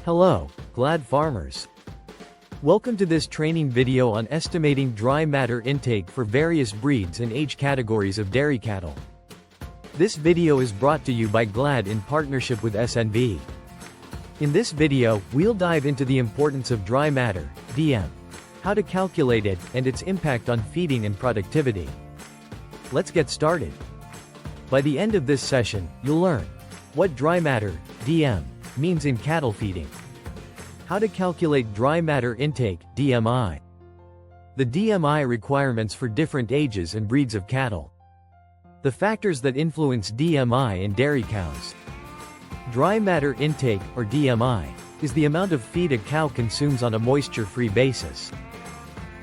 Hello, glad farmers. Welcome to this training video on estimating dry matter intake for various breeds and age categories of dairy cattle. This video is brought to you by GLAD in partnership with SNV. In this video, we'll dive into the importance of dry matter, DM, how to calculate it, and its impact on feeding and productivity. Let's get started. By the end of this session, you'll learn what dry matter, DM, means in cattle feeding, how to calculate dry matter intake, DMI, the DMI requirements for different ages and breeds of cattle, the factors that influence DMI in dairy cows. Dry matter intake, or DMI, is the amount of feed a cow consumes on a moisture-free basis.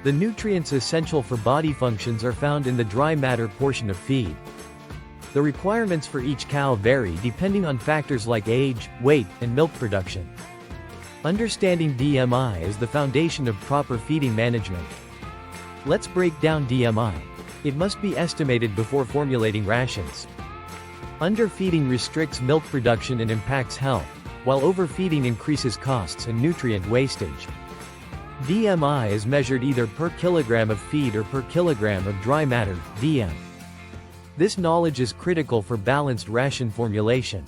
The nutrients essential for body functions are found in the dry matter portion of feed. The requirements for each cow vary depending on factors like age, weight, and milk production. Understanding DMI is the foundation of proper feeding management. Let's break down DMI. It must be estimated before formulating rations. Underfeeding restricts milk production and impacts health, while overfeeding increases costs and nutrient wastage. DMI is measured either per kilogram of feed or per kilogram of dry matter, DM. This knowledge is critical for balanced ration formulation.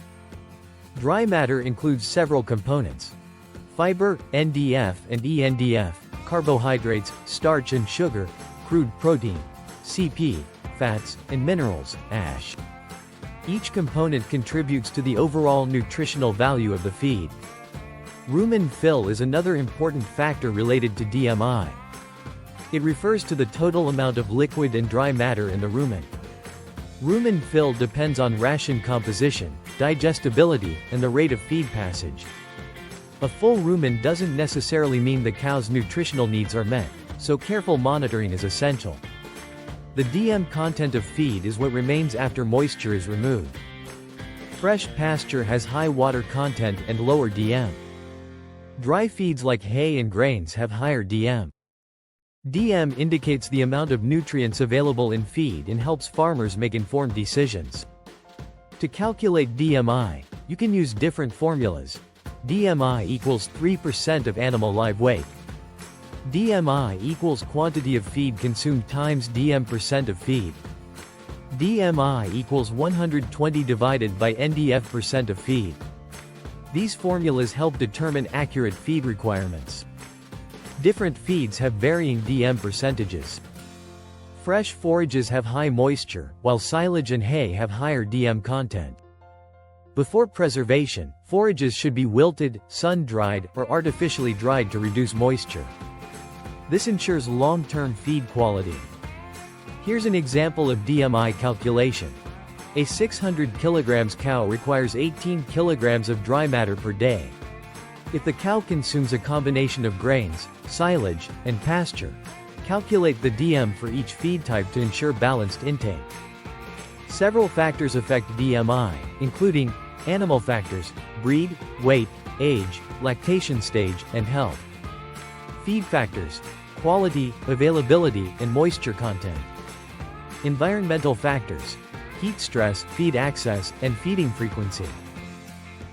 Dry matter includes several components: fiber, NDF and ENDF, carbohydrates, starch and sugar, crude protein, CP, fats, and minerals, ash. Each component contributes to the overall nutritional value of the feed. Rumen fill is another important factor related to DMI. It refers to the total amount of liquid and dry matter in the rumen. Rumen fill depends on ration composition, digestibility, and the rate of feed passage. A full rumen doesn't necessarily mean the cow's nutritional needs are met, so careful monitoring is essential. The DM content of feed is what remains after moisture is removed. Fresh pasture has high water content and lower DM. Dry feeds like hay and grains have higher DM. DM indicates the amount of nutrients available in feed and helps farmers make informed decisions. To calculate DMI, you can use different formulas. DMI equals 3% of animal live weight. DMI equals quantity of feed consumed times DM% of feed. DMI equals 120 divided by NDF% of feed. These formulas help determine accurate feed requirements. Different feeds have varying DM percentages. Fresh forages have high moisture, while silage and hay have higher DM content. Before preservation, forages should be wilted, sun-dried, or artificially dried to reduce moisture. This ensures long-term feed quality. Here's an example of DMI calculation. A 600 kilograms cow requires 18 kilograms of dry matter per day. If the cow consumes a combination of grains, silage, and pasture, calculate the DM for each feed type to ensure balanced intake. Several factors affect DMI, including animal factors, breed, weight, age, lactation stage, and health. Feed factors: quality, availability, and moisture content. Environmental factors: heat stress, feed access, and feeding frequency.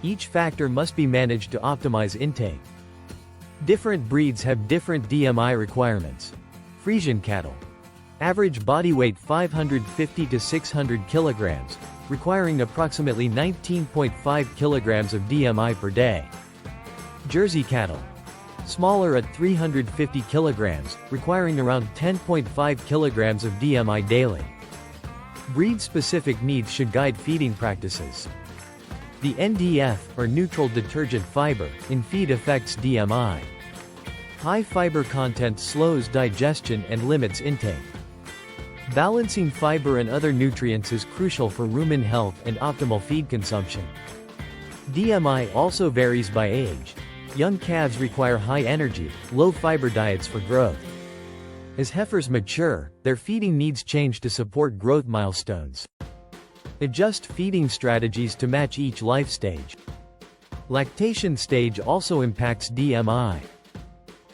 Each factor must be managed to optimize intake. Different breeds have different DMI requirements. Friesian cattle. Average body weight 550 to 600 kilograms, requiring approximately 19.5 kilograms of DMI per day. Jersey cattle. Smaller at 350 kilograms, requiring around 10.5 kilograms of DMI daily. Breed-specific needs should guide feeding practices. The NDF, or neutral detergent fiber, in feed affects DMI. High fiber content slows digestion and limits intake. Balancing fiber and other nutrients is crucial for rumen health and optimal feed consumption. DMI also varies by age. Young calves require high energy, low fiber diets for growth. As heifers mature, their feeding needs change to support growth milestones. Adjust feeding strategies to match each life stage. Lactation stage also impacts DMI.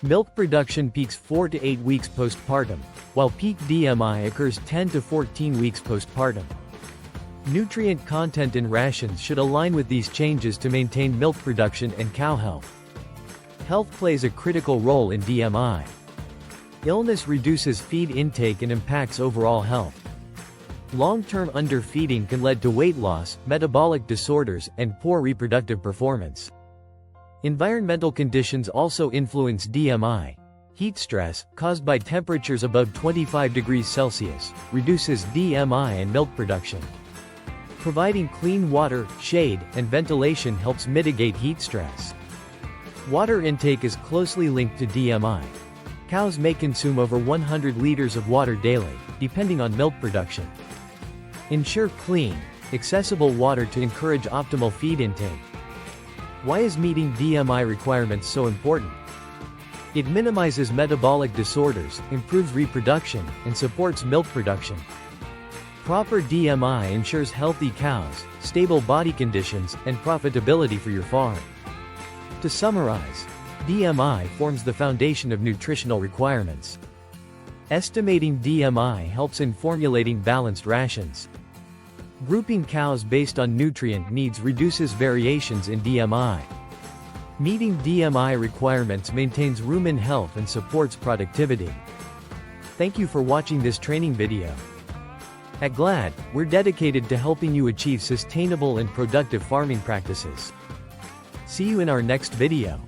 Milk production peaks 4 to 8 weeks postpartum, while peak DMI occurs 10 to 14 weeks postpartum. Nutrient content in rations should align with these changes to maintain milk production and cow health. Health plays a critical role in DMI. Illness reduces feed intake and impacts overall health. Long-term underfeeding can lead to weight loss, metabolic disorders, and poor reproductive performance. Environmental conditions also influence DMI. Heat stress, caused by temperatures above 25 degrees Celsius, reduces DMI and milk production. Providing clean water, shade, and ventilation helps mitigate heat stress. Water intake is closely linked to DMI. Cows may consume over 100 liters of water daily, depending on milk production. Ensure clean, accessible water to encourage optimal feed intake. Why is meeting DMI requirements so important? It minimizes metabolic disorders, improves reproduction, and supports milk production. Proper DMI ensures healthy cows, stable body conditions, and profitability for your farm. To summarize, DMI forms the foundation of nutritional requirements. Estimating DMI helps in formulating balanced rations. Grouping cows based on nutrient needs reduces variations in DMI. Meeting DMI requirements maintains rumen health and supports productivity. Thank you for watching this training video. At GLAD, we're dedicated to helping you achieve sustainable and productive farming practices. See you in our next video.